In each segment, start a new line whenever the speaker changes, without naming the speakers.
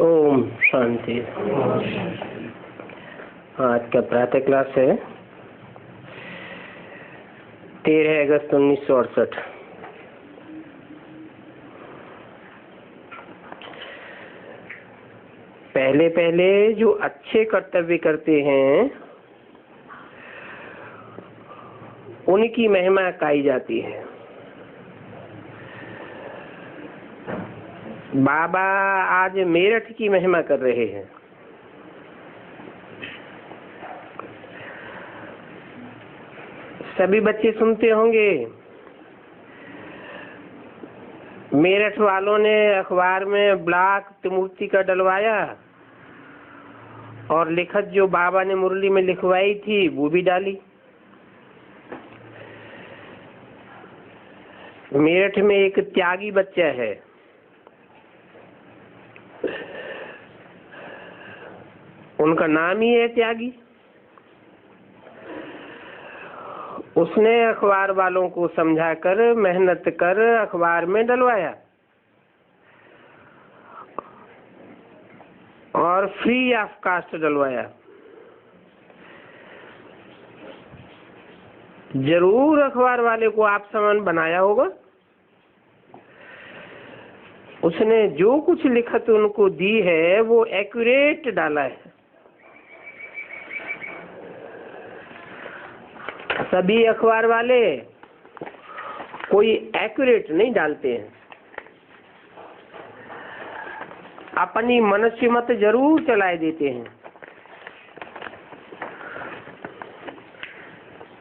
ओम शांति। आज का प्रातः क्लास है 13 अगस्त 1968। पहले पहले जो अच्छे कर्तव्य करते हैं उनकी महिमा गाई जाती है। बाबा आज मेरठ की महिमा कर रहे हैं। सभी बच्चे सुनते होंगे, मेरठ वालों ने अखबार में ब्लॉक त्रिमूर्ति का डलवाया और लिखत जो बाबा ने मुरली में लिखवाई थी वो भी डाली। मेरठ में एक त्यागी बच्चा है, उनका नाम ही है त्यागी। उसने अखबार वालों को समझाकर मेहनत कर अखबार में डलवाया और फ्री ऑफ कास्ट डलवाया। जरूर अखबार वाले को आप समान बनाया होगा। उसने जो कुछ लिखत उनको दी है वो एक्यूरेट डाला है। सभी अखबार वाले कोई एक्यूरेट नहीं डालते हैं, अपनी मनुष्य मत जरूर चलाए देते हैं।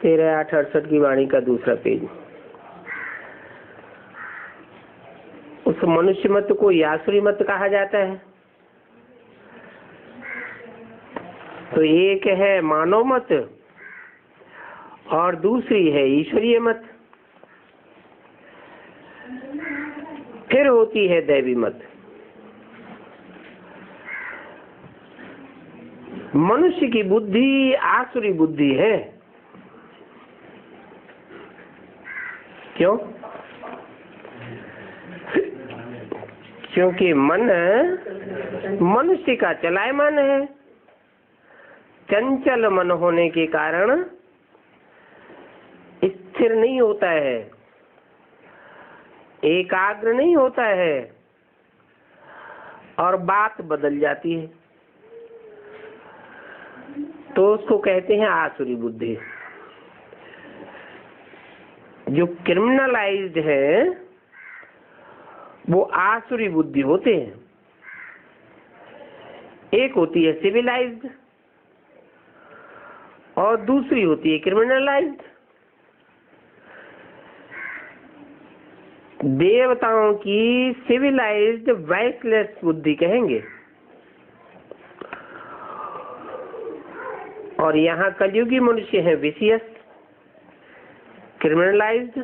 13/8/68 की वाणी का दूसरा पेज। उस मनुष्य मत को यासुरी मत कहा जाता है। तो एक है मानव मत और दूसरी है ईश्वरीय मत, फिर होती है दैवी मत। मनुष्य की बुद्धि आसुरी बुद्धि है। क्यों? क्योंकि मन मनुष्य का चलायमान है। चंचल मन होने के कारण स्थिर नहीं होता है, एकाग्र नहीं होता है और बात बदल जाती है। तो उसको कहते हैं आसुरी बुद्धि। जो क्रिमिनलाइज्ड है वो आसुरी बुद्धि होते हैं। एक होती है सिविलाइज्ड और दूसरी होती है क्रिमिनलाइज्ड। देवताओं की सिविलाइज्ड वाइसलेस बुद्धि कहेंगे और यहाँ कलयुगी मनुष्य है विशियस क्रिमिनलाइज्ड।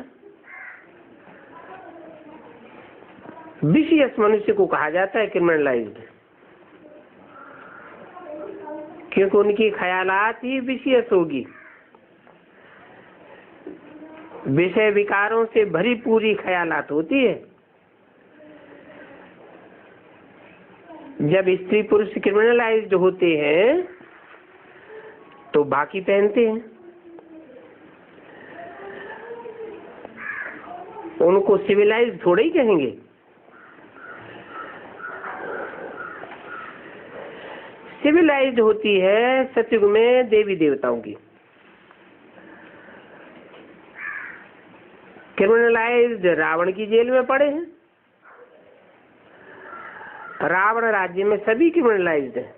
विशियस मनुष्य को कहा जाता है क्रिमिनलाइज्ड, क्योंकि उनकी ख्यालात ही विशियस होगी। विषय विकारों से भरी पूरी ख्यालात होती है। जब स्त्री पुरुष क्रिमिनलाइज्ड होते हैं तो बाकी पहनते हैं, उनको सिविलाइज्ड थोड़े ही कहेंगे। सिविलाइज्ड होती है सतयुग में देवी देवताओं की। क्रिमिनलाइज्ड रावण की जेल में पड़े हैं। रावण राज्य में सभी क्रिमिनलाइज्ड हैं,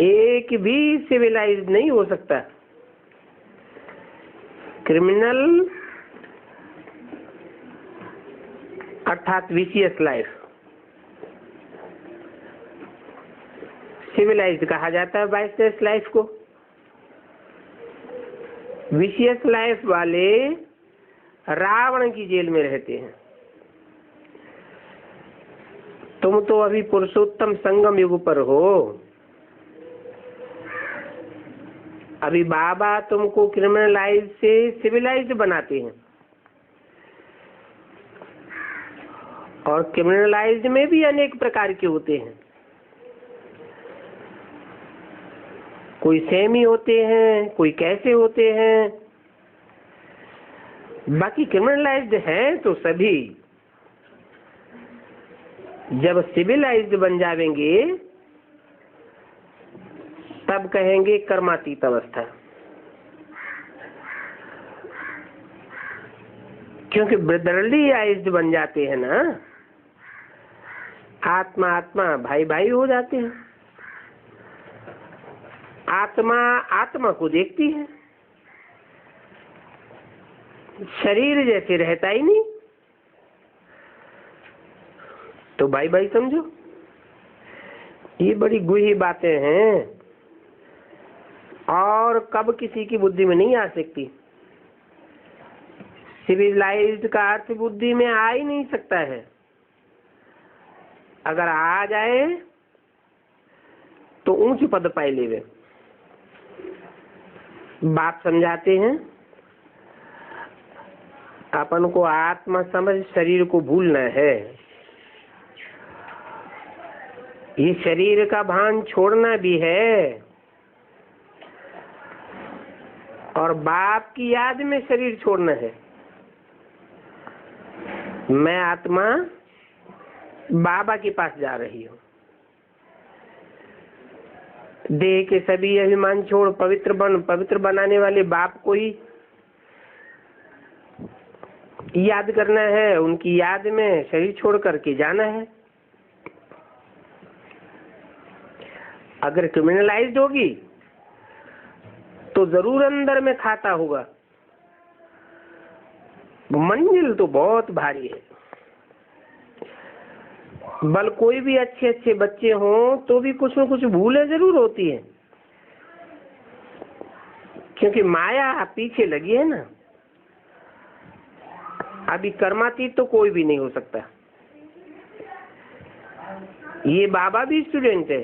एक भी सिविलाइज्ड नहीं हो सकता। क्रिमिनल अर्थात विशियस लाइफ, सिविलाइज्ड कहा जाता है वाइसलेस लाइफ को। विशियस लाइफ वाले रावण की जेल में रहते हैं। तुम तो अभी पुरुषोत्तम संगम युग पर हो। अभी बाबा तुमको क्रिमिनलाइज से सिविलाइज्ड बनाते हैं और क्रिमिनलाइज्ड में भी अनेक प्रकार के होते हैं। कोई सेमी होते हैं, कोई कैसे होते हैं। बाकी क्रिमिनलाइज्ड हैं तो सभी। जब सिविलाइज्ड बन जाएंगे तब कहेंगे कर्मातीत अवस्था, क्योंकि ब्रदरलीआइज्ड बन जाते हैं ना, आत्मा आत्मा भाई भाई हो जाते हैं। आत्मा आत्मा को देखती है, शरीर जैसे रहता ही नहीं, तो भाई भाई समझो। ये बड़ी गुही बातें हैं और कब किसी की बुद्धि में नहीं आ सकती। सिविलाइज्ड का अर्थ बुद्धि में आ ही नहीं सकता है। अगर आ जाए तो ऊंच पद पाए लेवे। बाप समझाते हैं अपन को आत्मा समझ शरीर को भूलना है। ये शरीर का भान छोड़ना भी है और बाप की याद में शरीर छोड़ना है। मैं आत्मा बाबा के पास जा रही हूँ। देह के सभी अभिमान छोड़ पवित्र बन, पवित्र बनाने वाले बाप को ही याद करना है। उनकी याद में शरीर छोड़ करके जाना है। अगर क्रिमिनलाइज्ड होगी तो जरूर अंदर में खाता होगा। मंजिल तो बहुत भारी है। बल कोई भी अच्छे अच्छे बच्चे हों तो भी कुछ न कुछ भूलें जरूर होती है, क्योंकि माया पीछे लगी है ना। अभी कर्मातीत तो कोई भी नहीं हो सकता। ये बाबा भी स्टूडेंट है,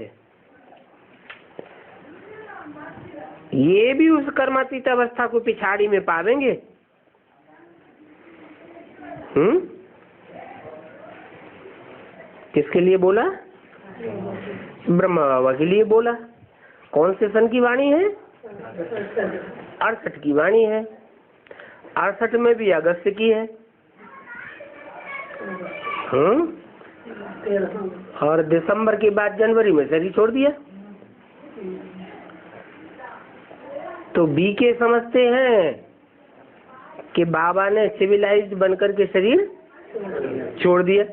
ये भी उस कर्मातीत अवस्था को पिछाड़ी में पावेंगे। किसके लिए बोला? ब्रह्मा बाबा के लिए बोला। कौन से सन की वाणी है? 68 की वाणी है। 68 में भी अगस्त की है। और दिसंबर के बाद जनवरी में शरीर छोड़ दिया। तो बी के समझते हैं कि बाबा ने सिविलाइज्ड बनकर के शरीर छोड़ दिया।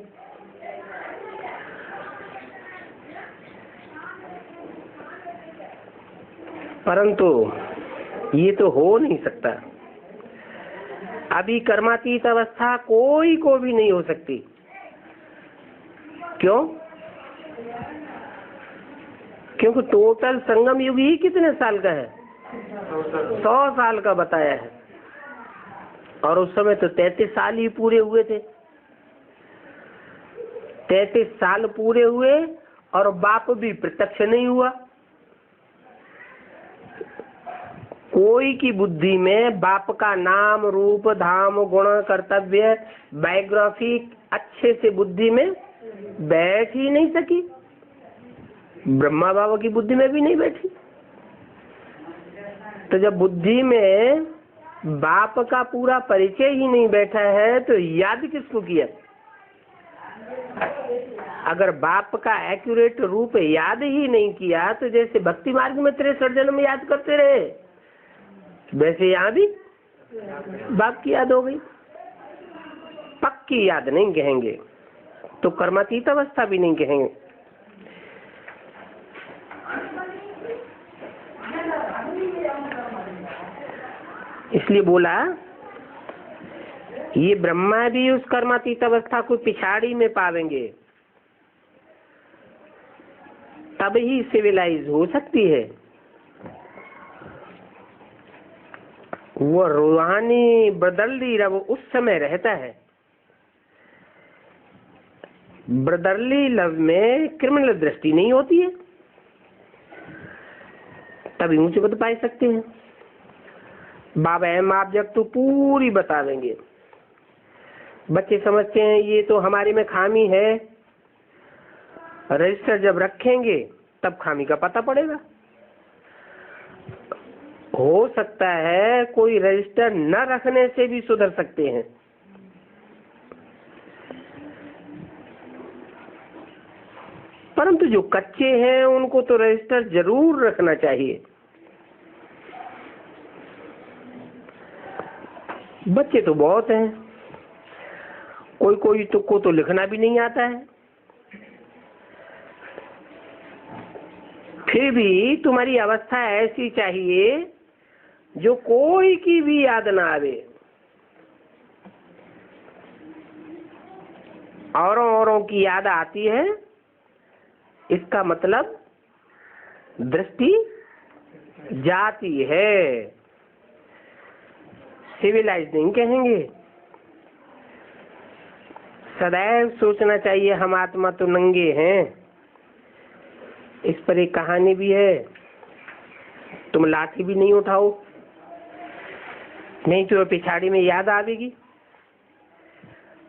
परंतु ये तो हो नहीं सकता। अभी कर्मातीत अवस्था कोई को भी नहीं हो सकती। क्यों? क्योंकि टोटल संगम युग ही कितने साल का है? 100 साल का बताया है। और उस समय तो 33 साल ही पूरे हुए थे। 33 साल पूरे हुए और बाप भी प्रत्यक्ष नहीं हुआ। कोई की बुद्धि में बाप का नाम रूप धाम गुण कर्तव्य बायोग्राफी अच्छे से बुद्धि में बैठ ही नहीं सकी। ब्रह्मा बाबा की बुद्धि में भी नहीं बैठी। तो जब बुद्धि में बाप का पूरा परिचय ही नहीं बैठा है तो याद किसको किया? अगर बाप का एक्यूरेट रूप याद ही नहीं किया तो जैसे भक्ति मार्ग में 63 जन्म याद करते रहे, वैसे यहाँ भी बाप की याद हो गई। पक्की याद नहीं कहेंगे तो कर्मातीत अवस्था भी नहीं कहेंगे। इसलिए बोला ये ब्रह्मा भी उस कर्मातीत अवस्था को पिछाड़ी में पावेंगे, तब ही सिविलाइज हो सकती है। वो रूहानी ब्रदरली लव उस समय रहता है। ब्रदरली लव में क्रिमिनल दृष्टि नहीं होती है, तभी ऊंचे पद पाए सकते हैं। बाबा एम आप जब तो पूरी बतावेंगे बच्चे समझते हैं ये तो हमारे में खामी है, रजिस्टर जब रखेंगे तब खामी का पता पड़ेगा। हो सकता है कोई रजिस्टर न रखने से भी सुधर सकते हैं, परंतु जो कच्चे हैं उनको तो रजिस्टर जरूर रखना चाहिए। बच्चे तो बहुत हैं, कोई कोई को तो लिखना भी नहीं आता है, फिर भी तुम्हारी अवस्था ऐसी चाहिए जो कोई की भी याद ना आवे, औरों की याद आती है, इसका मतलब दृष्टि जाती है। सिविलाइज नहीं कहेंगे। सदैव सोचना चाहिए हम आत्मा तो नंगे हैं। इस पर एक कहानी भी है, तुम लाठी भी नहीं उठाओ नहीं तो पिछाड़ी में याद आवेगी।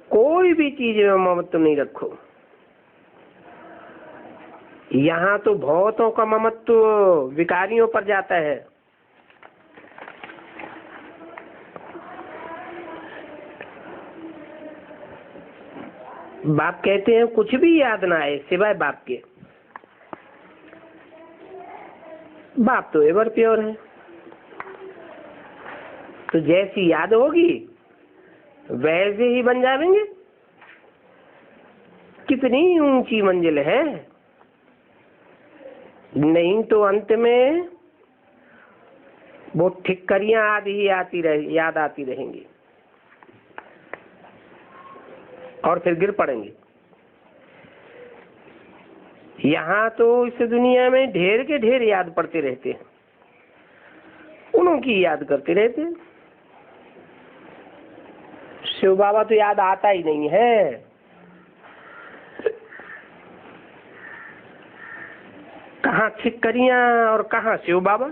कोई भी चीज में ममत्व नहीं रखो। यहाँ तो बहुतों का ममत्व विकारियों पर जाता है। बाप कहते हैं कुछ भी याद ना आए सिवाय बाप के। बाप तो एवर प्योर है, तो जैसी याद होगी वैसे ही बन जाएंगे। कितनी ऊंची मंजिल है, नहीं तो अंत में वो ठिक्करियां आदि ही याद आती रहेंगी और फिर गिर पड़ेंगे। यहाँ तो इस दुनिया में ढेर के ढेर याद पड़ते रहते हैं, उन्हों की याद करते रहते हैं। शिव बाबा तो याद आता ही नहीं है। कहाँ ठिक्करियां और कहाँ शिव बाबा।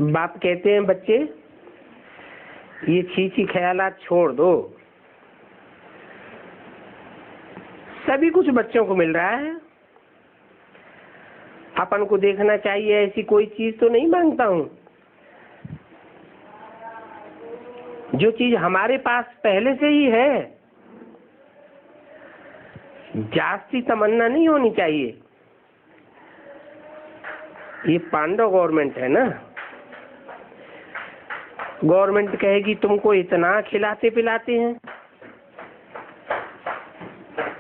बाप कहते हैं बच्चे ये छीछी ख्यालात छोड़ दो। सभी कुछ बच्चों को मिल रहा है, अपन को देखना चाहिए। ऐसी कोई चीज तो नहीं मांगता हूं, जो चीज हमारे पास पहले से ही है। जास्ती तमन्ना नहीं होनी चाहिए। ये पांडव गवर्नमेंट है ना, गवर्नमेंट कहेगी तुमको इतना खिलाते पिलाते हैं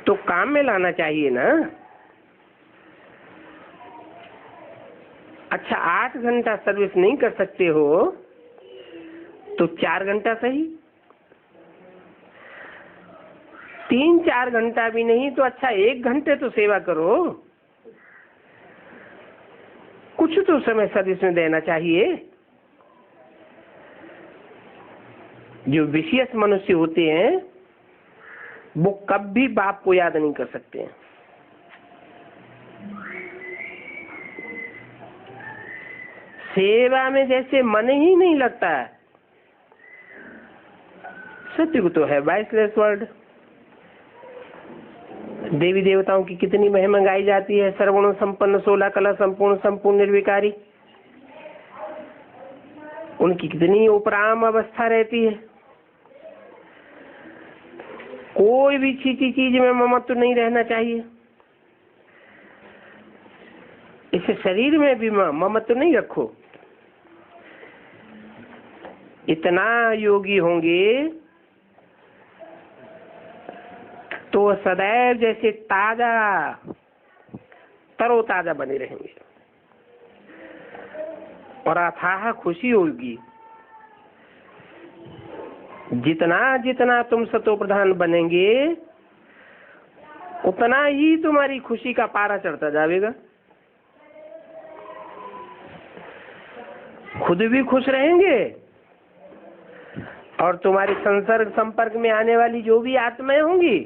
तो काम में लाना चाहिए ना। अच्छा 8 घंटा सर्विस नहीं कर सकते हो तो 4 घंटा सही, 3-4 घंटा भी नहीं तो अच्छा 1 घंटे तो सेवा करो। कुछ तो समय सर्विस में देना चाहिए। जो विशेष मनुष्य होते हैं वो कभी बाप को याद नहीं कर सकते हैं। सेवा में जैसे मन ही नहीं लगता है। सत्य तो है बाइसलेस वर्ड। देवी देवताओं की कितनी महिमा गाई जाती है। सर्वगुण संपन्न 16 कला संपूर्ण संपूर्ण निर्विकारी, उनकी कितनी उपराम अवस्था रहती है। कोई भी छीछी चीज में ममत्व नहीं रहना चाहिए। इस शरीर में भी ममत्व नहीं रखो। इतना योगी होंगे तो सदैव जैसे ताजा तरोताजा बने रहेंगे और अथाह खुशी होगी। जितना जितना तुम सतो प्रधान बनेंगे उतना ही तुम्हारी खुशी का पारा चढ़ता जाएगा। खुद भी खुश रहेंगे और तुम्हारे संसर्ग संपर्क में आने वाली जो भी आत्माएं होंगी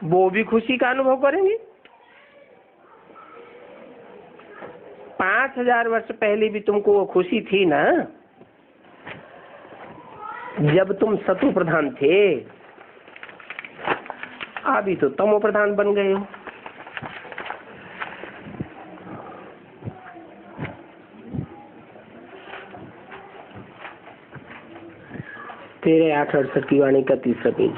वो भी खुशी का अनुभव करेंगी। 5000 वर्ष पहले भी तुमको वो खुशी थी ना, जब तुम सतो प्रधान थे, अभी तो तमो प्रधान बन गए हो। तेरे 868 की वाणी का 3रा पेज।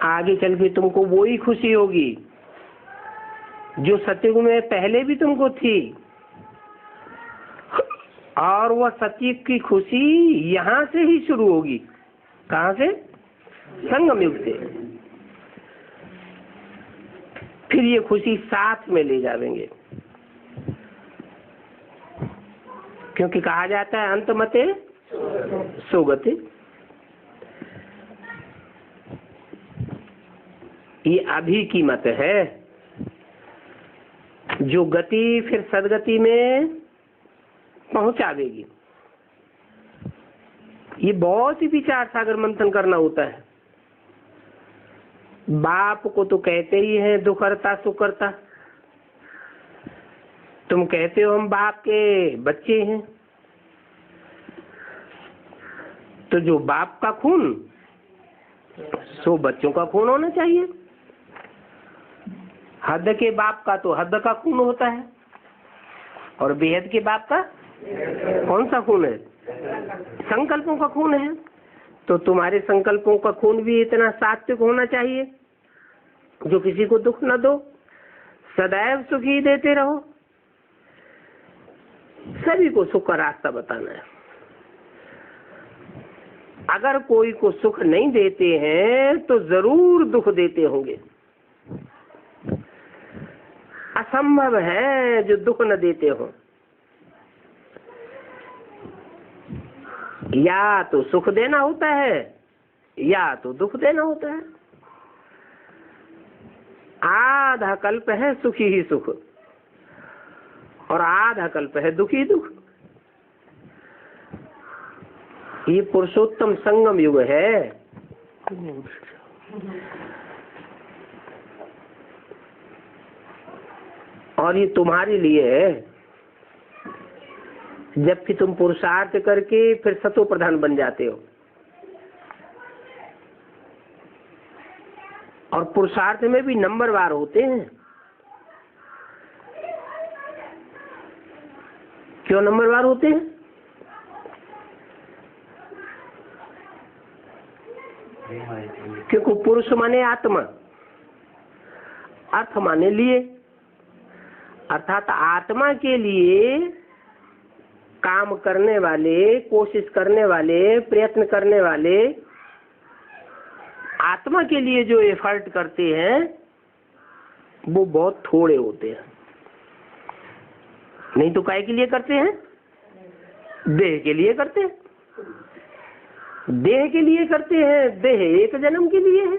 आगे चल के तुमको वो ही खुशी होगी जो सतयुग में पहले भी तुमको थी, और वह सतयुग की खुशी यहाँ से ही शुरू होगी। कहाँ से? संगम युग से। फिर ये खुशी साथ में ले जाएंगे, क्योंकि कहा जाता है अंत मते सोगति। ये अभी की मत है, जो गति फिर सदगति में पहुंचावेगी। ये बहुत ही विचार सागर मंथन करना होता है। बाप को तो कहते ही हैं दुख हरता सुख करता। तुम कहते हो हम बाप के बच्चे हैं, तो जो बाप का खून, सो बच्चों का खून होना चाहिए। हद के बाप का तो हद का खून होता है, और बेहद के बाप का कौन सा खून है? संकल्पों का खून है। तो तुम्हारे संकल्पों का खून भी इतना सात्विक होना चाहिए जो किसी को दुख न दो, सदैव सुखी देते रहो, सभी को सुख का रास्ता बताना है। अगर कोई को सुख नहीं देते हैं तो जरूर दुख देते होंगे। असंभव है जो दुख न देते हो। या तो सुख देना होता है या तो दुख देना होता है। आधा कल्प है सुखी ही सुख, और आधा कल्प है दुखी दुख। ये पुरुषोत्तम संगम युग है। और ये तुम्हारे लिए है, जबकि तुम पुरुषार्थ करके फिर सतो प्रधान बन जाते हो। और पुरुषार्थ में भी नंबरवार होते हैं। क्यों नंबरवार होते हैं? क्योंकि पुरुष माने आत्मा, अर्थ माने लिए, अर्थात आत्मा के लिए काम करने वाले, कोशिश करने वाले, प्रयत्न करने वाले, आत्मा के लिए जो एफर्ट करते हैं वो बहुत थोड़े होते हैं। नहीं तो काय के लिए करते हैं? देह के लिए करते हैं। देह के लिए करते हैं। देह एक जन्म के लिए है,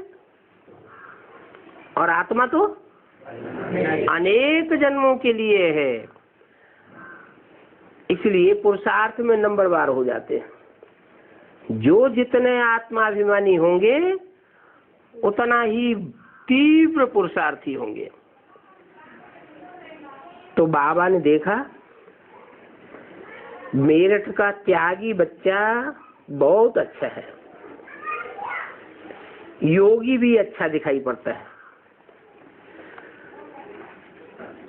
और आत्मा तो अनेक जन्मों के लिए है। इसलिए पुरुषार्थ में नंबरवार हो जाते हैं। जो जितने आत्माभिमानी होंगे उतना ही तीव्र पुरुषार्थी होंगे। तो बाबा ने देखा मेरठ का त्यागी बच्चा बहुत अच्छा है, योगी भी अच्छा दिखाई पड़ता है।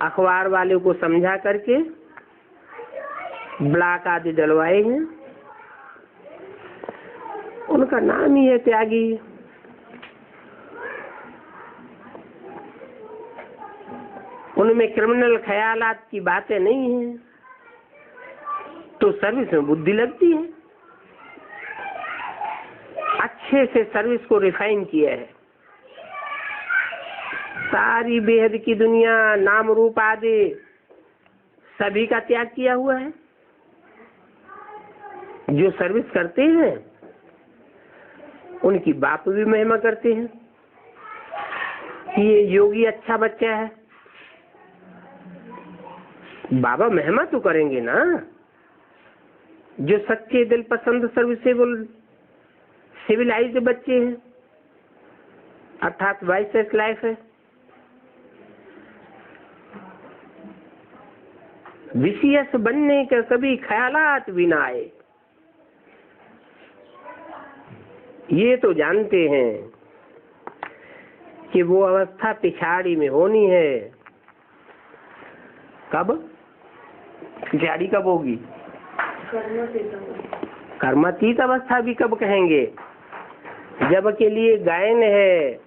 अखबार वाले को समझा करके ब्लॉक आदि डलवाए हैं, उनका नाम ही है त्यागी। उनमें क्रिमिनल ख्यालात की बातें नहीं है, तो सर्विस में बुद्धि लगती है। अच्छे से सर्विस को रिफाइन किया है। सारी बेहद की दुनिया, नाम रूप आदि सभी का त्याग किया हुआ है। जो सर्विस करते हैं उनकी बाप भी महिमा करते हैं कि ये योगी अच्छा बच्चा है। बाबा महिमा तो करेंगे ना। जो सच्चे दिल पसंद सर्विसेबल सिविलाइज्ड बच्चे हैं, अर्थात वाइसेस लाइफ है, विषयस बनने के कभी ख्यालात भी ना आए। ये तो जानते हैं कि वो अवस्था पिछाड़ी में होनी है। कब? पिछाड़ी कब होगी? कर्मातीत अवस्था भी कब कहेंगे? जब के लिए गायन है,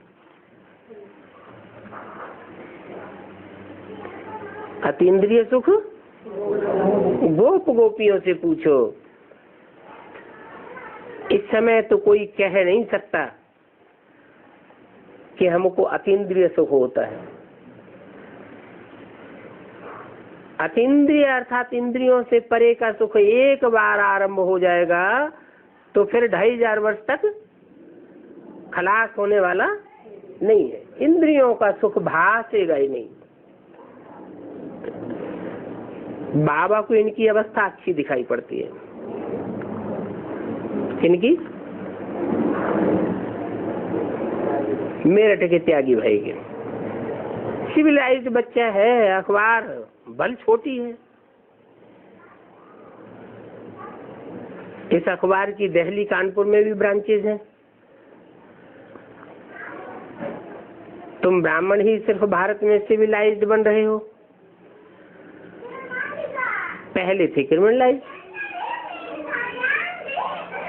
अतीन्द्रिय सुख गोप गोपियों से पूछो। इस समय तो कोई कह नहीं सकता कि हमको अतीन्द्रिय सुख होता है। अतीन्द्रिय अर्थात इंद्रियों से परे का सुख एक बार आरंभ हो जाएगा तो फिर 2500 वर्ष तक खलास होने वाला नहीं है। इंद्रियों का सुख भासेगा ही नहीं। बाबा को इनकी अवस्था अच्छी दिखाई पड़ती है। इनकी मेरठ के त्यागी भाई के सिविलाइज्ड बच्चा है, अखबार बल छोटी है। इस अखबार की दिल्ली कानपुर में भी ब्रांचेज हैं। तुम ब्राह्मण ही सिर्फ भारत में सिविलाइज्ड बन रहे हो, पहले थे क्रिमिनलाइज।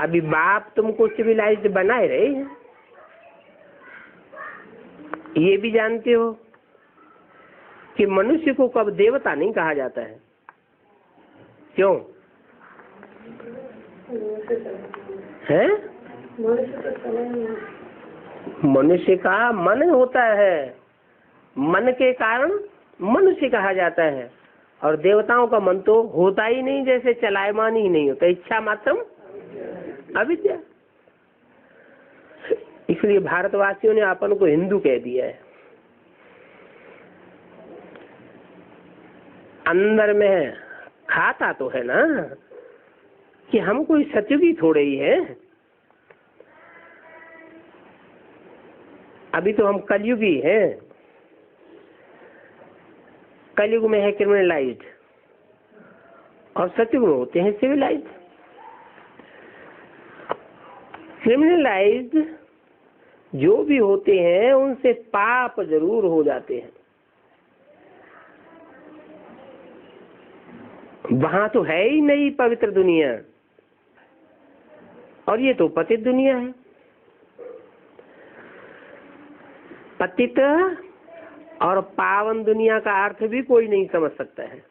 अभी बाप तुमको सिविलाइज्ड बनाए रहे हैं। ये भी जानते हो कि मनुष्य को कब देवता नहीं कहा जाता है। क्यों है? मनुष्य का मन होता है, मन के कारण मनुष्य कहा जाता है। और देवताओं का मन तो होता ही नहीं, जैसे चलायमान ही नहीं होता, इच्छा मात्रम अविद्या। इसलिए भारतवासियों ने अपन को हिंदू कह दिया है। अंदर में खाता तो है ना कि हम कोई सतयुगी थोड़े ही है। अभी तो हम कलयुगी हैं। कलयुग में है क्रिमिनलाइज्ड और सतयुग में होते हैं सिविलाइज्ड। क्रिमिनलाइज्ड जो भी होते हैं उनसे पाप जरूर हो जाते हैं। वहां तो है ही नहीं पवित्र दुनिया, और ये तो पतित दुनिया है। पतित और पावन दुनिया का अर्थ भी कोई नहीं समझ सकता है।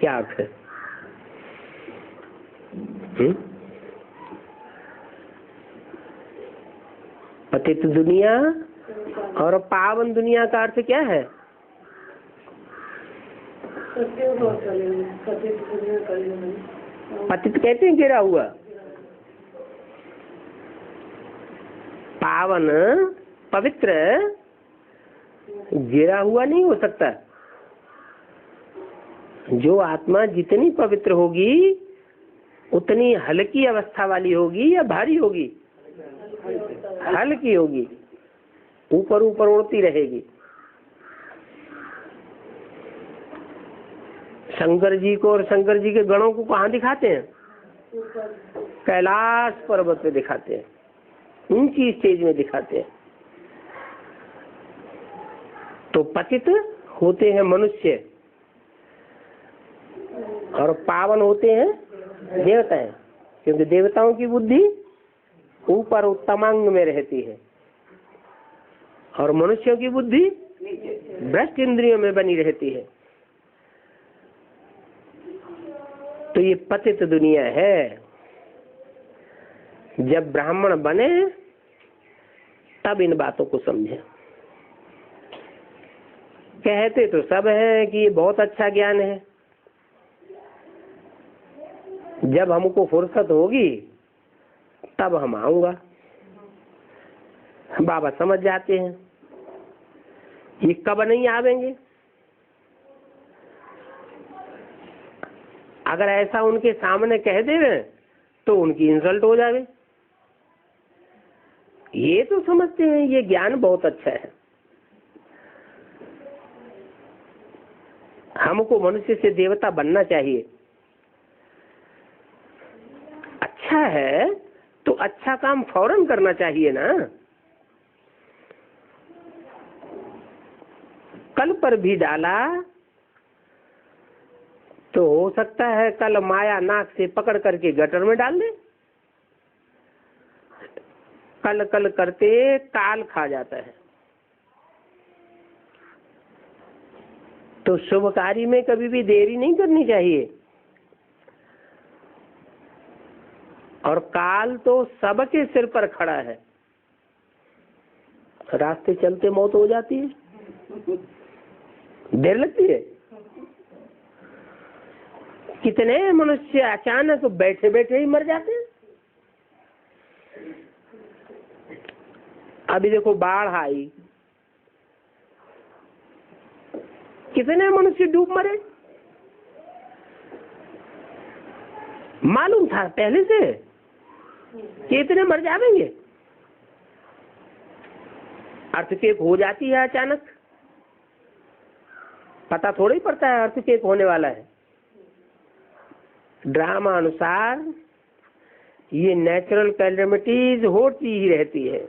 क्या अर्थ है? पतित दुनिया और पावन दुनिया का अर्थ क्या है? पतित कहते हैं गिरा हुआ, पावन पवित्र गिरा हुआ नहीं हो सकता। जो आत्मा जितनी पवित्र होगी उतनी हल्की अवस्था वाली होगी या भारी होगी? हल्की होगी, ऊपर ऊपर उड़ती रहेगी। शंकर जी को और शंकर जी के गणों को कहाँ दिखाते हैं? कैलाश पर्वत पे दिखाते हैं, ऊंची स्टेज में दिखाते हैं। तो पतित होते हैं मनुष्य और पावन होते हैं देवताएं, क्योंकि देवताओं की बुद्धि ऊपर उत्तमांग में रहती है और मनुष्यों की बुद्धि भ्रष्ट इंद्रियों में बनी रहती है। तो ये पतित दुनिया है। जब ब्राह्मण बने तब इन बातों को समझे। कहते तो सब हैं कि ये बहुत अच्छा ज्ञान है, जब हमको फुर्सत होगी तब हम आऊंगा। बाबा समझ जाते हैं ये कब नहीं आवेंगे। अगर ऐसा उनके सामने कह देवे तो उनकी इंसल्ट हो जावे। ये तो समझते हैं ये ज्ञान बहुत अच्छा है। हमको मनुष्य से देवता बनना चाहिए। अच्छा है तो अच्छा काम फौरन करना चाहिए ना। कल पर भी डाला तो हो सकता है कल माया नाक से पकड़ करके गटर में डाल दे। कल कल करते काल खा जाता है। तो शुभ कार्य में कभी भी देरी नहीं करनी चाहिए। और काल तो सबके सिर पर खड़ा है। रास्ते चलते मौत हो जाती है, देर लगती है। कितने मनुष्य अचानक बैठे बैठे ही मर जाते हैं। अभी देखो बाढ़ आई, कितने मनुष्य डूब मरे। मालूम था पहले से कि इतने मर जाएंगे। अर्थक्वेक हो जाती है अचानक, पता थोड़ा ही पड़ता है अर्थक्वेक होने वाला है। ड्रामा अनुसार ये नेचुरल कैलेमिटीज होती ही रहती है।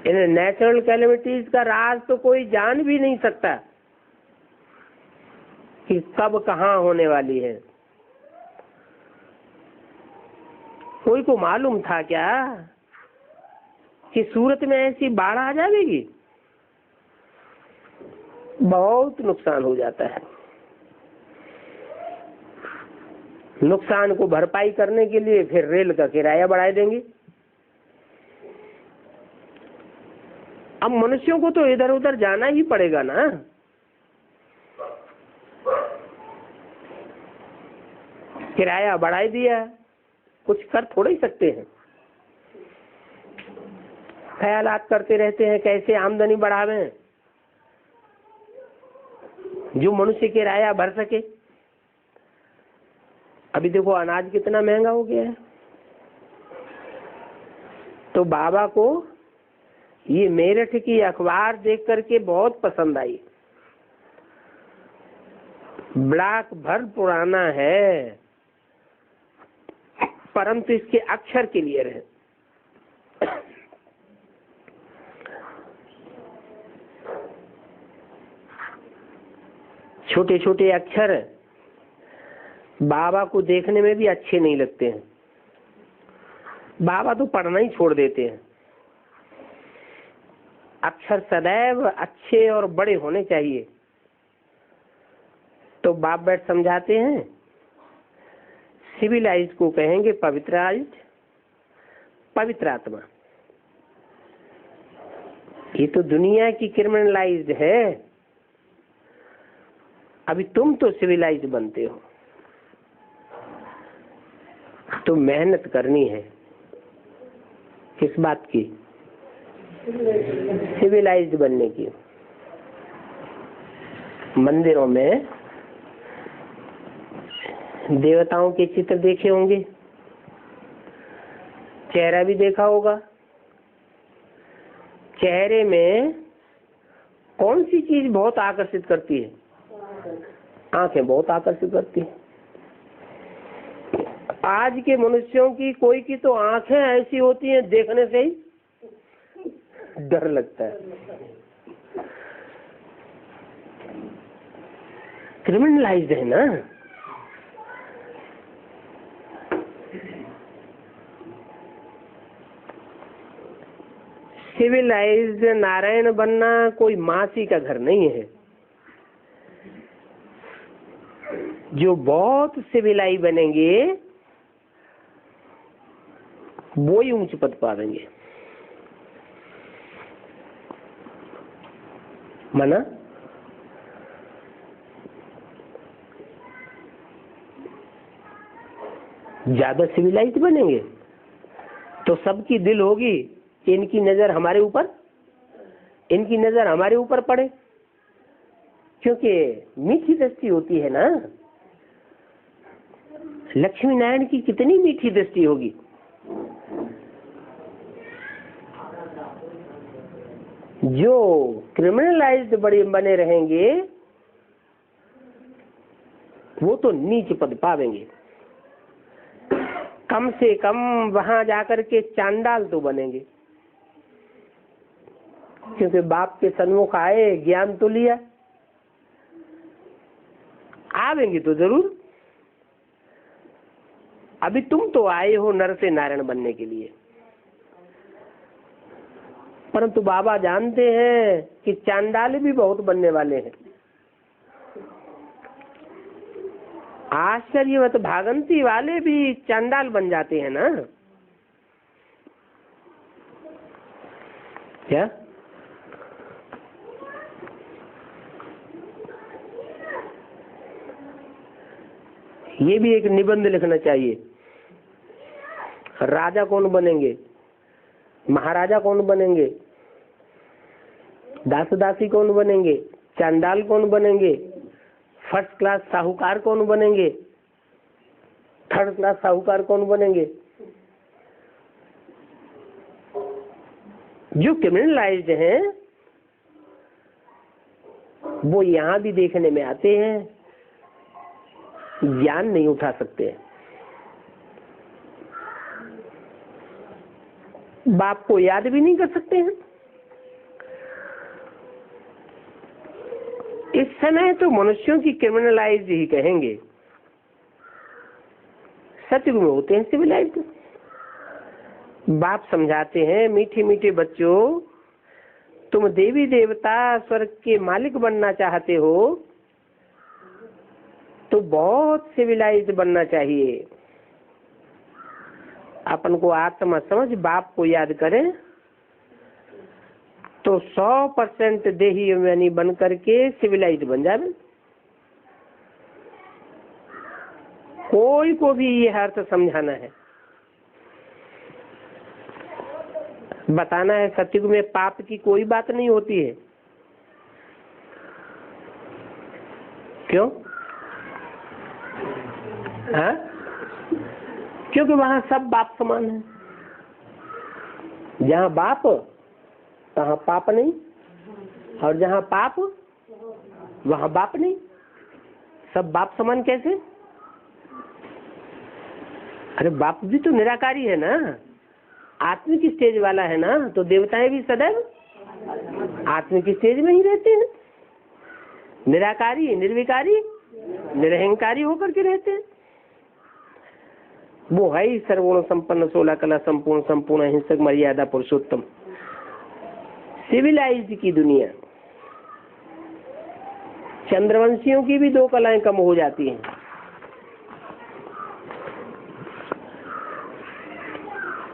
इन नेचुरल कैलेमिटीज का राज तो कोई जान भी नहीं सकता कि कब कहाँ होने वाली है। कोई को मालूम था क्या कि सूरत में ऐसी बाढ़ आ जाएगी? बहुत नुकसान हो जाता है। नुकसान को भरपाई करने के लिए फिर रेल का किराया बढ़ा देंगे। अब मनुष्यों को तो इधर उधर जाना ही पड़ेगा ना। किराया बढ़ा दिया, कुछ कर थोड़ा ही सकते हैं। ख्यालात करते रहते हैं कैसे आमदनी बढ़ावे, जो मनुष्य किराया भर सके। अभी देखो अनाज कितना महंगा हो गया है। तो बाबा को ये मेरठ की अखबार देख करके बहुत पसंद आई। ब्लॉक भर पुराना है परंतु इसके अक्षर क्लियर है। छोटे छोटे अक्षर बाबा को देखने में भी अच्छे नहीं लगते हैं। बाबा तो पढ़ना ही छोड़ देते हैं। अक्षर सदैव अच्छे और बड़े होने चाहिए। तो बाप बैठ समझाते हैं, सिविलाइज को कहेंगे पवित्राइज, पवित्र आत्मा। ये तो दुनिया की क्रिमिनलाइज्ड है। अभी तुम तो सिविलाइज बनते हो, तो मेहनत करनी है। किस बात की? सिविलाइज्ड बनने की। मंदिरों में देवताओं के चित्र देखे होंगे, चेहरा भी देखा होगा। चेहरे में कौन सी चीज बहुत आकर्षित करती है? आंखें बहुत आकर्षित करती है। आज के मनुष्यों की कोई की तो आंखें ऐसी होती हैं देखने से ही डर लगता है। क्रिमिनलाइज्ड है ना। सिविलाइज्ड नारायण बनना कोई मासी का घर नहीं है। जो बहुत सिविलाई बनेंगे वो ही ऊंच पद पाएंगे। मना ज्यादा सिविलाइज्ड बनेंगे तो सबकी दिल होगी कि इनकी नजर हमारे ऊपर, इनकी नजर हमारे ऊपर पड़े। क्योंकि मीठी दृष्टि होती है ना। लक्ष्मी नारायण की कितनी मीठी दृष्टि होगी। जो क्रिमिनलाइज्ड बड़े बने रहेंगे वो तो नीच पद पावेंगे, कम से कम वहां जाकर के चांडाल तो बनेंगे, क्योंकि बाप के सन्मुख आए, ज्ञान तो लिया, आवेंगे तो जरूर। अभी तुम तो आए हो नर से नारायण बनने के लिए, परंतु बाबा जानते हैं कि चांडाल भी बहुत बनने वाले हैं। आश्चर्यवत भागंती वाले भी चांडाल बन जाते हैं ना। क्या ये भी एक निबंध लिखना चाहिए। राजा कौन बनेंगे, महाराजा कौन बनेंगे, दास दासी कौन बनेंगे, चांडाल कौन बनेंगे, फर्स्ट क्लास साहूकार कौन बनेंगे, थर्ड क्लास साहूकार कौन बनेंगे। जो क्रिमिनलाइज्ड हैं वो यहां भी देखने में आते हैं, ज्ञान नहीं उठा सकते, बाप को याद भी नहीं कर सकते हैं। इस समय तो मनुष्यों की क्रिमिनलाइज ही कहेंगे, सतयुग में होते हैं सिविलाइज्ड। बाप समझाते हैं, मीठे मीठे बच्चों, तुम देवी देवता स्वर्ग के मालिक बनना चाहते हो तो बहुत सिविलाइज्ड बनना चाहिए। अपन को आत्मा समझ बाप को याद करें तो 100% देही अभिमानी बन करके सिविलाइज्ड बन जाए। कोई को भी यह अर्थ समझाना है, बताना है, सतयुग में पाप की कोई बात नहीं होती है। क्यों? हाँ? क्योंकि वहां सब बाप समान है। जहां बाप तहां पाप नहीं, और जहां पाप वहां बाप नहीं। सब बाप समान कैसे? अरे बाप भी तो निराकारी है ना, आत्मिक स्टेज वाला है ना, तो देवताएं भी सदैव आत्मिक स्टेज में ही रहते हैं, निराकारी, निर्विकारी, निरहंकारी होकर के रहते हैं। वो है ही सर्वगुण संपन्न, 16 कला संपूर्ण, संपूर्ण अहिंसक, मर्यादा पुरुषोत्तम। सिविलाइज्ड की दुनिया, चंद्रवंशियों की भी 2 कलाएं कम हो जाती हैं।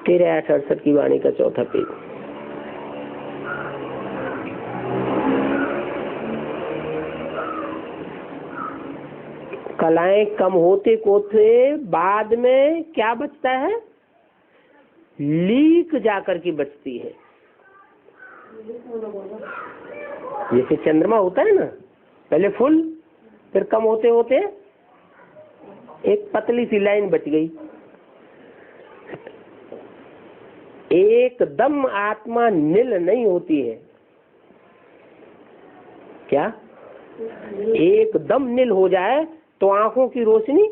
तेरे 868 की वाणी का 4था पेज। कलाएं कम होते कोते बाद में क्या बचता है? लीक जाकर के बचती है। जैसे चंद्रमा होता है ना, पहले फुल, फिर कम होते होते एक पतली सी लाइन बच गई। एकदम आत्मा नील नहीं होती है। क्या? एकदम नील हो जाए तो आंखों की रोशनी,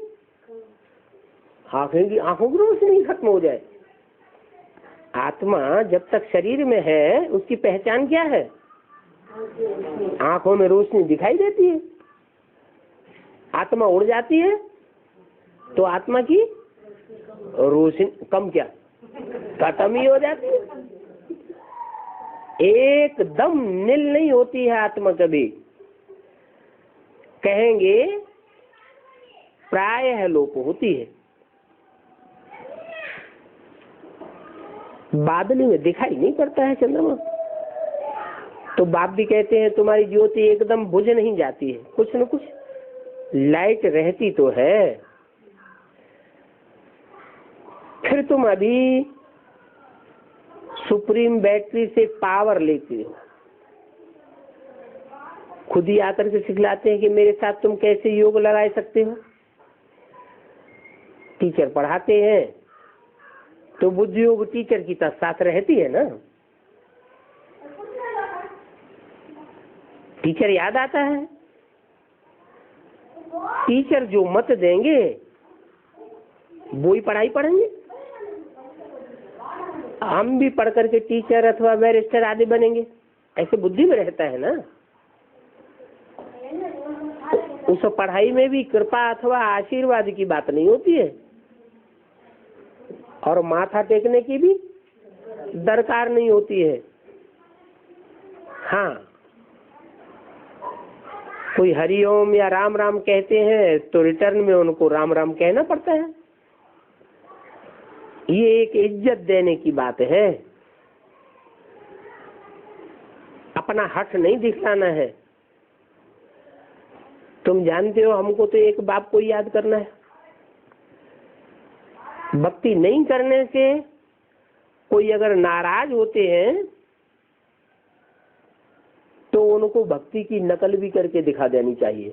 आंखों की रोशनी खत्म हो जाए। आत्मा जब तक शरीर में है उसकी पहचान क्या है? आंखों में रोशनी दिखाई देती है। आत्मा उड़ जाती है तो आत्मा की रोशनी कम, क्या खत्म ही हो जाती है। एकदम नील नहीं होती है आत्मा कभी। कहेंगे प्रायः लोप होती है। बादल में दिखाई नहीं पड़ता है चंद्रमा। तो बाप भी कहते हैं तुम्हारी ज्योति एकदम बुझ नहीं जाती है, कुछ न कुछ लाइट रहती तो है। फिर तुम अभी सुप्रीम बैटरी से पावर लेते हो। खुद ही आकर के सिखलाते हैं कि मेरे साथ तुम कैसे योग लगा सकते हो। टीचर पढ़ाते हैं तो बुद्धि योग टीचर की साथ रहती है ना। टीचर याद आता है? टीचर जो मत देंगे वो ही पढ़ाई पढ़ेंगे। हम भी पढ़ करके टीचर अथवा बैरिस्टर आदि बनेंगे, ऐसे बुद्धि में रहता है ना। उस पढ़ाई में भी कृपा अथवा आशीर्वाद की बात नहीं होती है, और माथा टेकने की भी दरकार नहीं होती है। हाँ, कोई हरिओम या राम राम कहते हैं तो रिटर्न में उनको राम राम कहना पड़ता है। ये एक इज्जत देने की बात है, अपना हठ नहीं दिखाना है। तुम जानते हो हमको तो एक बाप को याद करना है। भक्ति नहीं करने से कोई अगर नाराज होते हैं तो उनको भक्ति की नकल भी करके दिखा देनी चाहिए।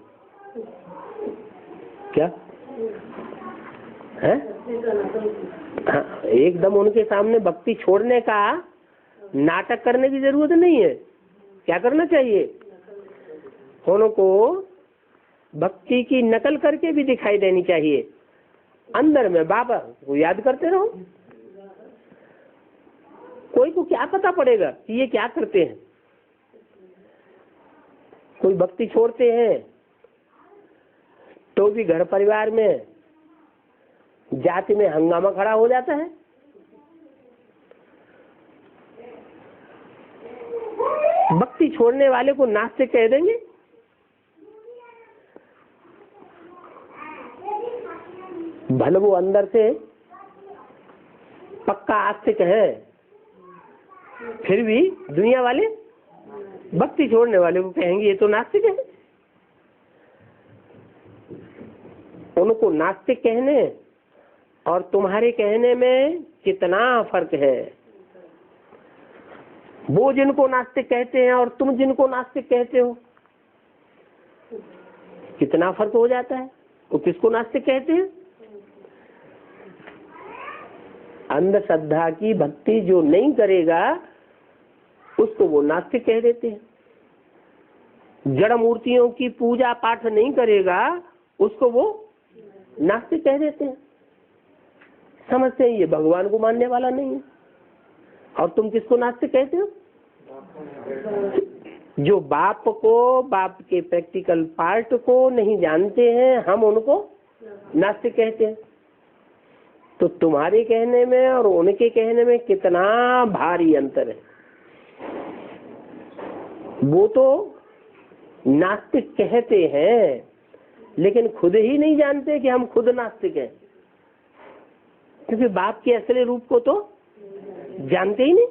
क्या है? हाँ, एकदम उनके सामने भक्ति छोड़ने का नाटक करने की जरूरत नहीं है। क्या करना चाहिए? उनको भक्ति की नकल करके भी दिखाई देनी चाहिए। अंदर में बाबा को याद करते रहो। कोई को क्या पता पड़ेगा कि ये क्या करते हैं। कोई भक्ति छोड़ते हैं तो भी घर परिवार में जाति में हंगामा खड़ा हो जाता है। भक्ति छोड़ने वाले को नास्तिक कह देंगे। भले वो अंदर से पक्का आस्तिक है, फिर भी दुनिया वाले भक्ति छोड़ने वाले को कहेंगे ये तो नास्तिक है। उनको नास्तिक कहने और तुम्हारे कहने में कितना फर्क है। वो जिनको नास्तिक कहते हैं और तुम जिनको नास्तिक कहते हो, कितना फर्क हो जाता है। वो किसको नास्तिक कहते हैं? अंधश्रद्धा की भक्ति जो नहीं करेगा उसको वो नास्तिक कह देते हैं। जड़ मूर्तियों की पूजा पाठ नहीं करेगा उसको वो नास्तिक कह देते हैं। समझते हैं ये भगवान को मानने वाला नहीं है। और तुम किसको नास्तिक कहते हो? जो बाप को, बाप के प्रैक्टिकल पार्ट को नहीं जानते हैं, हम उनको नास्तिक कहते हैं। तो तुम्हारे कहने में और उनके कहने में कितना भारी अंतर है। वो तो नास्तिक कहते हैं लेकिन खुद ही नहीं जानते कि हम खुद नास्तिक हैं, क्योंकि बाप के असली रूप को तो जानते ही नहीं।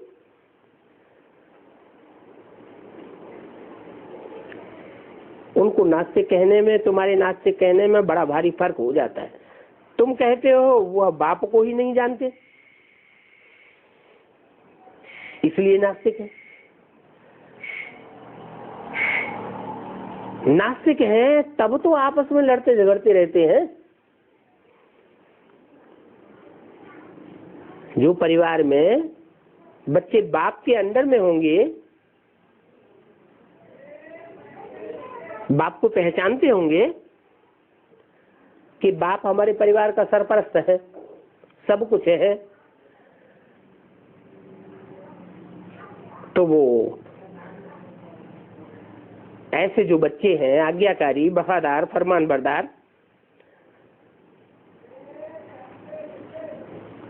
उनको नास्तिक कहने में, तुम्हारे नास्तिक कहने में बड़ा भारी फर्क हो जाता है। तुम कहते हो वह बाप को ही नहीं जानते, इसलिए नास्तिक है। नास्तिक हैं तब तो आपस में लड़ते झगड़ते रहते हैं। जो परिवार में बच्चे बाप के अंडर में होंगे, बाप को पहचानते होंगे कि बाप हमारे परिवार का सरपरस्त है, सब कुछ है, तो वो ऐसे जो बच्चे हैं आज्ञाकारी, वफादार, फरमानबरदार,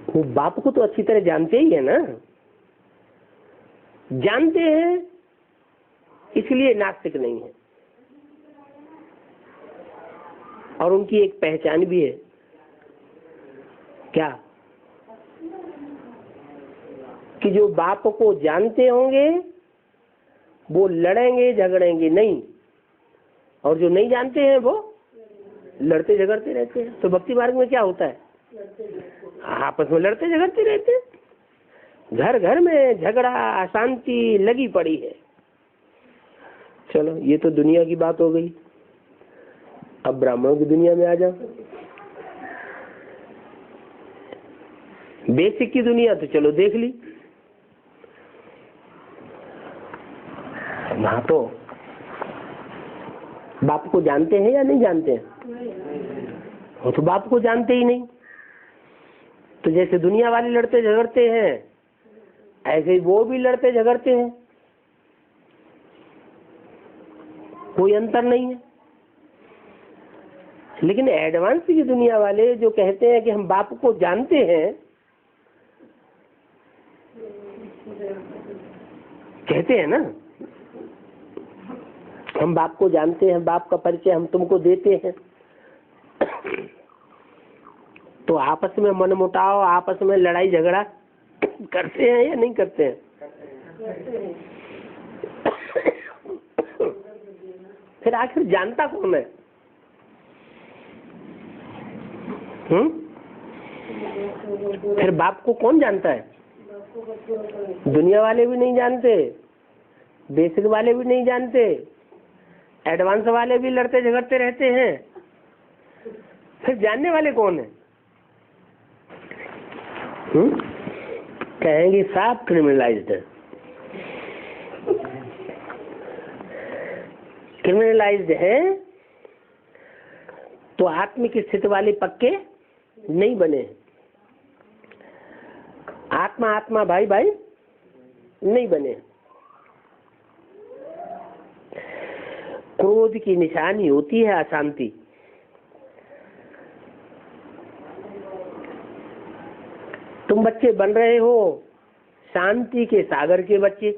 वो बाप को तो अच्छी तरह जानते ही है ना। जानते हैं इसलिए नास्तिक नहीं है। और उनकी एक पहचान भी है। क्या? कि जो बाप को जानते होंगे वो लड़ेंगे झगड़ेंगे नहीं, और जो नहीं जानते हैं वो लड़ते झगड़ते रहते हैं। तो भक्ति मार्ग में क्या होता है? आपस में लड़ते झगड़ते रहते हैं। घर घर में झगड़ा, अशांति लगी पड़ी है। चलो ये तो दुनिया की बात हो गई। अब ब्राह्मणों की दुनिया में आ जाओ। बेसिक की दुनिया तो चलो देख ली। वहां तो बाप को जानते हैं या नहीं जानते हैं? वो तो बाप को जानते ही नहीं। तो जैसे दुनिया वाले लड़ते झगड़ते हैं, ऐसे ही वो भी लड़ते झगड़ते हैं, कोई अंतर नहीं है। लेकिन एडवांस की दुनिया वाले जो कहते हैं कि हम बाप को जानते हैं, कहते हैं ना, हम बाप को जानते हैं, बाप का परिचय हम तुमको देते हैं, तो आपस में मनमुटाव, आपस में लड़ाई झगड़ा करते हैं या नहीं करते हैं? फिर आखिर जानता कौन है? फिर बाप को कौन जानता है? दुनिया वाले भी नहीं जानते, बेसिक वाले भी नहीं जानते, एडवांस वाले भी लड़ते झगड़ते रहते हैं। फिर जानने वाले कौन है? कहेंगे साफ क्रिमिनलाइज्ड है। क्रिमिनलाइज्ड है तो आत्मिक स्थिति वाले पक्के नहीं बने। आत्मा आत्मा भाई भाई नहीं बने। क्रोध की निशानी होती है अशांति। तुम बच्चे बन रहे हो शांति के सागर के बच्चे,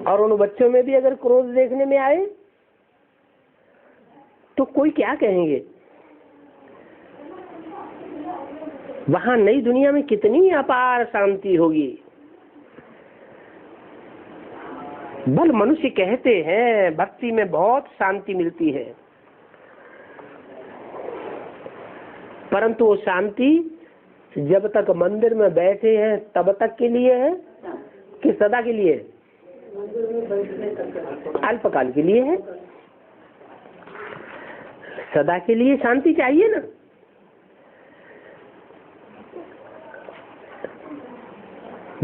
और उन बच्चों में भी अगर क्रोध देखने में आए तो कोई क्या कहेंगे? वहां नई दुनिया में कितनी अपार शांति होगी। बल मनुष्य कहते हैं भक्ति में बहुत शांति मिलती है, परंतु वो शांति जब तक मंदिर में बैठे हैं तब तक के लिए है कि सदा के लिए? अल्पकाल के लिए है। सदा के लिए शांति चाहिए ना।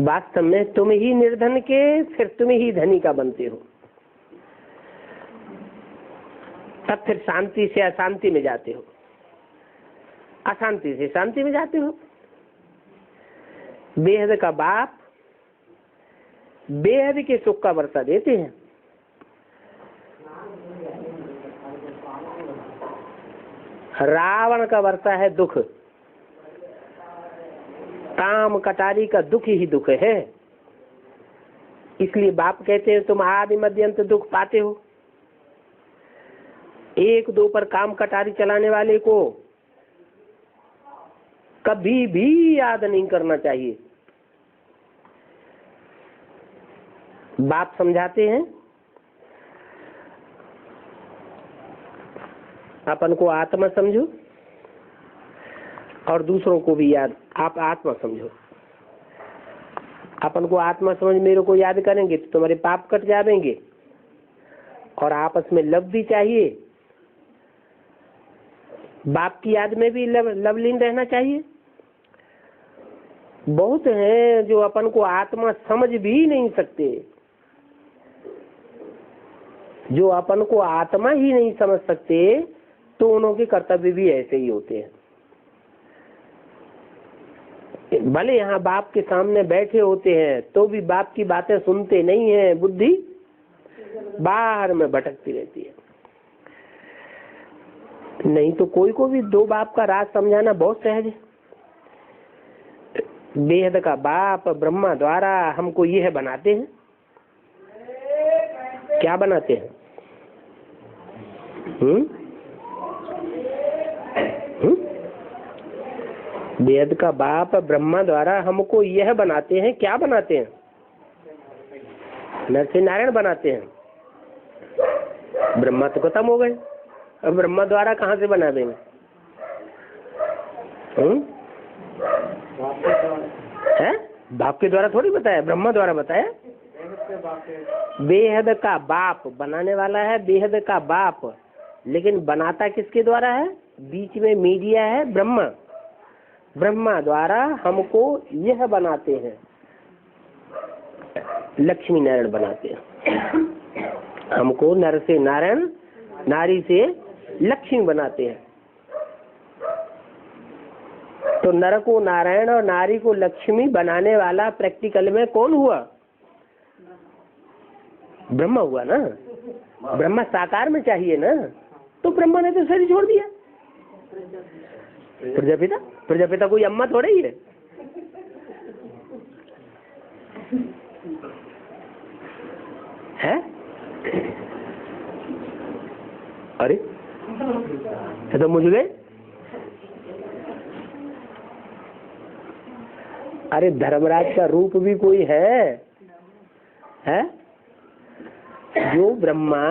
वास्तव में तुम ही निर्धन के फिर तुम ही धनी का बनते हो, तब फिर शांति से अशांति में जाते हो, अशांति से शांति में जाते हो। बेहद का बाप बेहद के सुख का वर्षा देते हैं। रावण का वर्षा है दुख, काम कटारी का दुख ही दुख है। इसलिए बाप कहते हैं तुम आदि मध्य अंत दुख पाते हो। एक दो पर काम कटारी चलाने वाले को कभी भी याद नहीं करना चाहिए। बाप समझाते हैं अपन को आत्मा समझो और दूसरों को भी याद आप आत्मा समझो। अपन को आत्मा समझ मेरे को याद करेंगे तो तुम्हारे पाप कट जाएंगे, और आपस में लव भी चाहिए। बाप की याद में भी लवलीन रहना चाहिए। बहुत हैं जो अपन को आत्मा समझ भी नहीं सकते, जो अपन को आत्मा ही नहीं समझ सकते, तो उनके कर्तव्य भी ऐसे ही होते हैं। भले यहाँ बाप के सामने बैठे होते हैं तो भी बाप की बातें सुनते नहीं हैं, बुद्धि बाहर में भटकती रहती है। नहीं तो कोई को भी दो बाप का राज समझाना बहुत सहज है। बेहद का बाप ब्रह्मा द्वारा हमको यह बनाते हैं। क्या बनाते हैं? बेहद का बाप ब्रह्मा द्वारा हमको यह बनाते हैं। क्या बनाते हैं? नरसिंह नारायण बनाते हैं। ब्रह्मा तो खत्म हो गए, अब ब्रह्मा द्वारा कहाँ से बना देंगे? है बाप के द्वारा थोड़ी बताया, ब्रह्मा द्वारा बताया। बेहद का बाप बनाने वाला है, बेहद का बाप, लेकिन बनाता किसके द्वारा है? बीच में मीडिया है ब्रह्मा। ब्रह्मा द्वारा हमको यह बनाते हैं, लक्ष्मी नारायण बनाते हैं। हमको नर से नारायण, नारी से लक्ष्मी बनाते हैं। तो नर को नारायण और नारी को लक्ष्मी बनाने वाला प्रैक्टिकल में कौन हुआ? ब्रह्मा हुआ ना। ब्रह्मा साकार में चाहिए ना, तो ब्रह्मा ने तो शरीर छोड़ दिया। प्रजापिता, प्रजापिता कोई अम्मा थोड़ा ही है? अरे ये तो मुझ गए। अरे धर्मराज का रूप भी कोई है? जो ब्रह्मा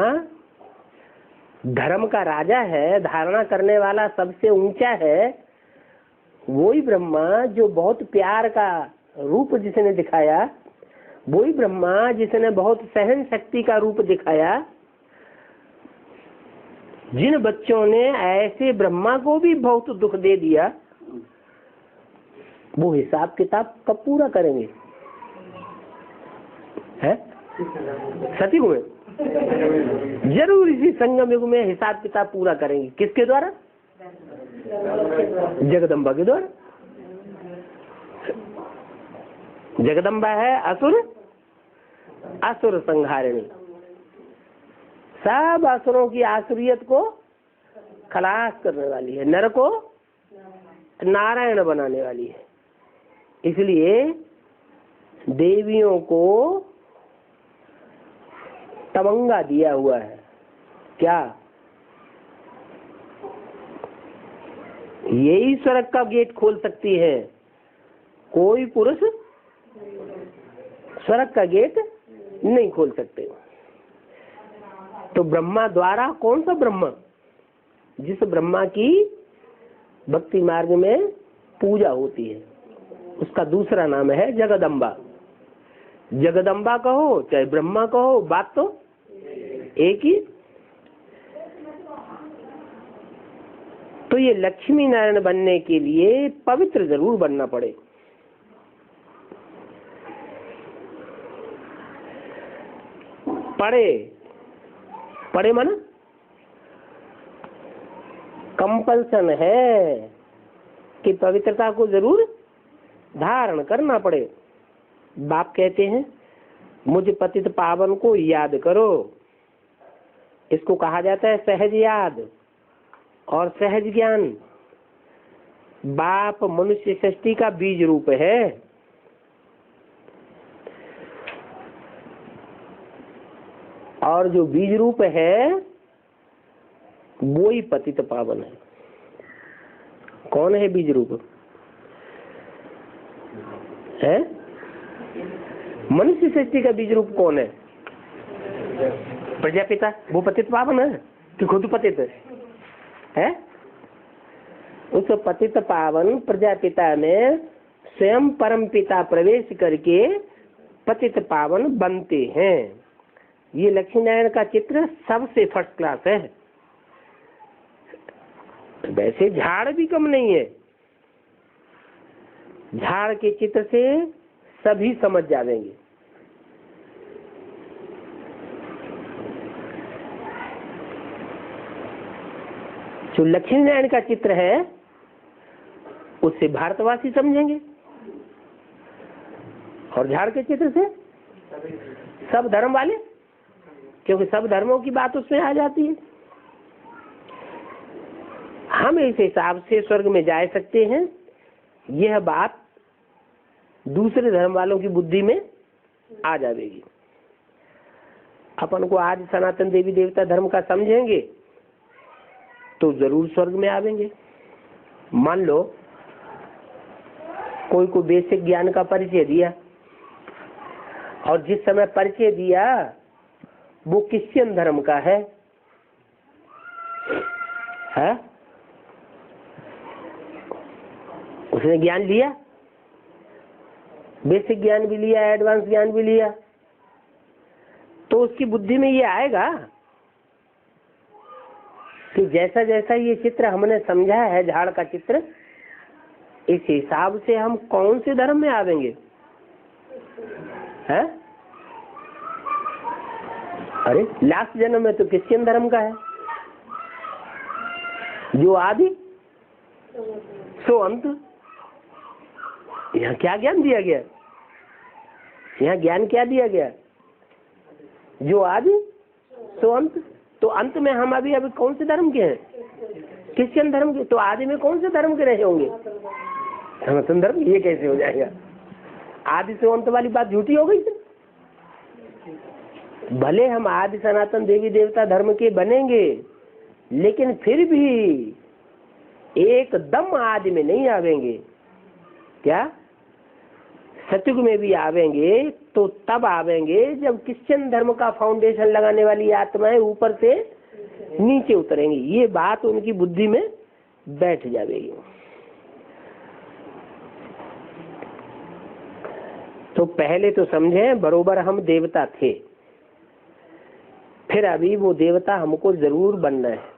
धर्म का राजा है, धारणा करने वाला सबसे ऊंचा है, वही ब्रह्मा जो बहुत प्यार का रूप जिसने दिखाया, वही ब्रह्मा जिसने बहुत सहन शक्ति का रूप दिखाया। जिन बच्चों ने ऐसे ब्रह्मा को भी बहुत दुख दे दिया, वो हिसाब किताब कब पूरा करेंगे? है सतयुग में जरूर, इसी संगम युग में हिसाब किताब पूरा करेंगे। किसके द्वारा? जगदम्बा के द्वारा। जगदम्बा है असुर, असुर संहारिणी। सब असुरों की आसुरियत को खलास करने वाली है, नर को नारायण बनाने वाली है। इसलिए देवियों को तमंगा दिया हुआ है। क्या? यही स्वर्ग का गेट खोल सकती है, कोई पुरुष स्वर्ग का गेट नहीं खोल सकते। तो ब्रह्मा द्वारा, कौन सा ब्रह्मा? जिस ब्रह्मा की भक्ति मार्ग में पूजा होती है, उसका दूसरा नाम है जगदम्बा। जगदम्बा कहो चाहे ब्रह्मा कहो, बात तो एक ही। तो ये लक्ष्मी नारायण बनने के लिए पवित्र जरूर बनना पड़े। पड़े माना कंपल्सन है कि पवित्रता को जरूर धारण करना पड़े। बाप कहते हैं मुझ पतित पावन को याद करो। इसको कहा जाता है सहज याद और सहज ज्ञान। बाप मनुष्य सृष्टि का बीज रूप है। और जो बीज रूप है वो ही पतित पावन है। कौन है बीज रूप? है मनुष्य सृष्टि का बीज रूप कौन है? प्रजापिता। वो पतित पावन है कि खुद पतित है? उस पतित पावन प्रजापिता में स्वयं परम पिता प्रवेश करके पतित पावन बनते हैं। ये लक्ष्मी नारायण का चित्र सबसे फर्स्ट क्लास है। वैसे झाड़ भी कम नहीं है। झाड़ के चित्र से सभी समझ जाएंगे। जो लक्ष्मी नारायण का चित्र है उससे भारतवासी समझेंगे, और झाड़ के चित्र से सब धर्म वाले, क्योंकि सब धर्मों की बात उसमें आ जाती है। हम इस हिसाब से स्वर्ग में जा सकते हैं। यह बात दूसरे धर्म वालों की बुद्धि में आ जाएगी। अपन को आज सनातन देवी देवता धर्म का समझेंगे तो जरूर स्वर्ग में आवेंगे। मान लो कोई को बेसिक ज्ञान का परिचय दिया, और जिस समय परिचय दिया वो क्रिश्चियन धर्म का है? उसने ज्ञान लिया, बेसिक ज्ञान भी लिया, एडवांस ज्ञान भी लिया, तो उसकी बुद्धि में ये आएगा कि जैसा जैसा ये चित्र हमने समझा है, झाड़ का चित्र, इस हिसाब से हम कौन से धर्म में आवेंगे? है अरे लास्ट जन्म में तो क्रिश्चियन धर्म का है, जो आदि सो अंत। यहाँ क्या ज्ञान दिया गया? यहाँ ज्ञान क्या दिया गया? जो आदि सो अंत। तो अंत में हम अभी कौन से धर्म के हैं? क्रिश्चियन धर्म के। तो आदि में कौन से धर्म के रहे होंगे? सनातन धर्म। ये कैसे हो जाएगा? आदि से अंत वाली बात झूठी हो गई। भले हम आदि सनातन देवी देवता धर्म के बनेंगे, लेकिन फिर भी एकदम आदि में नहीं आवेंगे। क्या? सतयुग में भी आवेंगे तो तब आवेंगे जब क्रिश्चियन धर्म का फाउंडेशन लगाने वाली आत्माएं ऊपर से नीचे उतरेंगी। ये बात उनकी बुद्धि में बैठ जाएगी। तो पहले तो समझे बरोबर हम देवता थे, फिर अभी वो देवता हमको जरूर बनना है।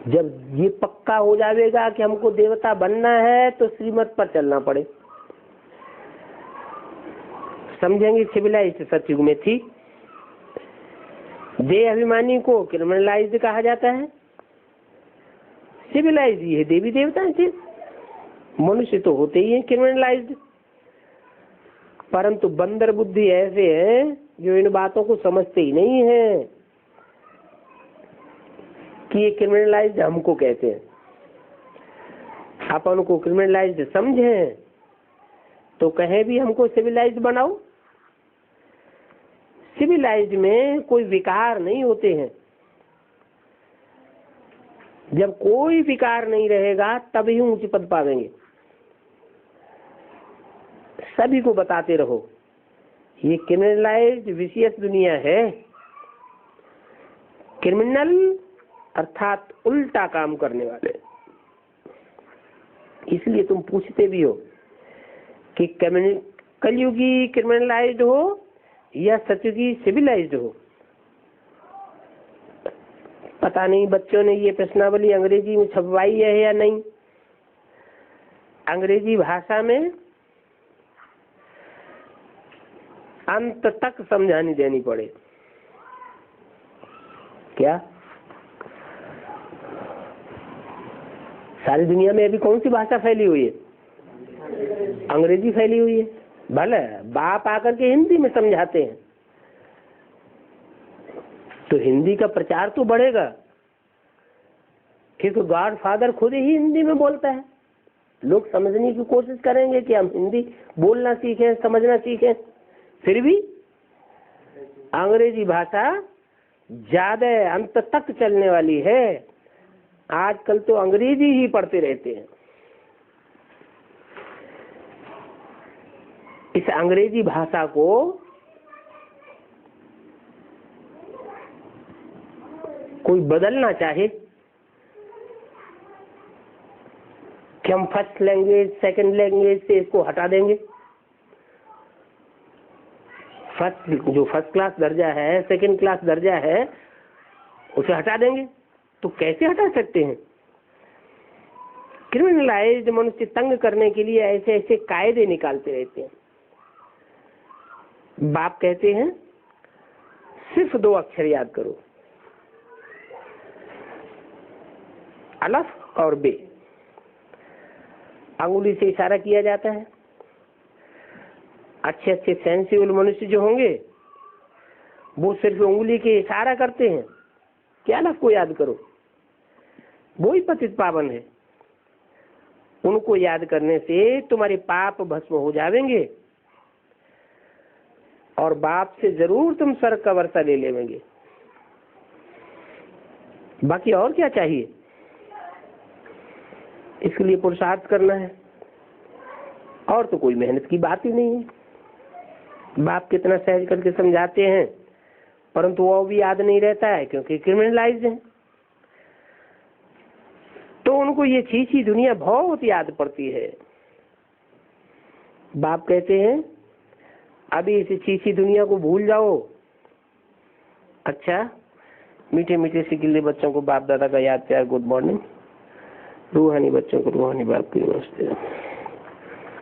जब ये पक्का हो जाएगा कि हमको देवता बनना है तो श्रीमत पर चलना पड़े। समझेंगे सिविलाइज्ड सतयुग में थी। देह अभिमानी को क्रिमिनलाइज्ड कहा जाता है। सिविलाइज्ड ये देवी देवता थे। मनुष्य तो होते ही हैं क्रिमिनलाइज्ड, परंतु बंदर बुद्धि ऐसे हैं जो इन बातों को समझते ही नहीं है कि ये क्रिमिनलाइज्ड हमको कहते हैं। अपन को क्रिमिनलाइज्ड समझे तो कहें भी हमको सिविलाइज्ड बनाओ। सिविलाइज्ड में कोई विकार नहीं होते हैं। जब कोई विकार नहीं रहेगा तभी ऊंची पद पावेंगे। सभी को बताते रहो ये क्रिमिनलाइज्ड विशेष दुनिया है। क्रिमिनल अर्थात उल्टा काम करने वाले। इसलिए तुम पूछते भी हो कि कलयुगी क्रिमिनलाइज्ड हो या सतयुगी सिविलाइज्ड हो। पता नहीं बच्चों ने ये प्रश्नावली अंग्रेजी में छपवाई है या नहीं। अंग्रेजी भाषा में अंत तक समझानी देनी पड़े। क्या सारी दुनिया में अभी कौन सी भाषा फैली हुई है? अंग्रेजी फैली हुई है। भले बाप आकर के हिंदी में समझाते हैं तो हिंदी का प्रचार तो बढ़ेगा, क्योंकि गॉड फादर खुद ही हिंदी में बोलता है। लोग समझने की कोशिश करेंगे कि हम हिंदी बोलना सीखें, समझना सीखें। फिर भी अंग्रेजी भाषा ज्यादा अंत तक चलने वाली है। आजकल तो अंग्रेजी ही पढ़ते रहते हैं। इस अंग्रेजी भाषा को कोई बदलना चाहे कि हम फर्स्ट लैंग्वेज सेकंड लैंग्वेज से इसको हटा देंगे। जो फर्स्ट क्लास दर्जा है, सेकंड क्लास दर्जा है, उसे हटा देंगे। तो कैसे हटा सकते हैं? क्रिमिनलाइज्ड मनुष्य तंग करने के लिए ऐसे ऐसे कायदे निकालते रहते हैं। बाप कहते हैं सिर्फ 2 अक्षर याद करो, अलफ और बे। अंगुली से इशारा किया जाता है। अच्छे अच्छे सेंसिबल मनुष्य जो होंगे वो सिर्फ उंगली के इशारा करते हैं कि अलफ को याद करो। वो ही पतित पावन है। उनको याद करने से तुम्हारे पाप भस्म हो जाएंगे और बाप से जरूर तुम स्वर्ग का वर्षा ले लेंगे। बाकी और क्या चाहिए? इसके लिए पुरुषार्थ करना है और तो कोई मेहनत की बात ही नहीं है। बाप कितना सहज करके समझाते हैं, परंतु वो भी याद नहीं रहता है क्योंकि क्रिमिनलाइज्ड है। तो उनको ये छीछी दुनिया बहुत याद पड़ती है। बाप कहते हैं अभी इस छीछी दुनिया को भूल जाओ। अच्छा, मीठे मीठे सिकिले बच्चों को बाप दादा का याद प्यार गुड मॉर्निंग। रूहानी बच्चों को रूहानी बाप की नमस्ते।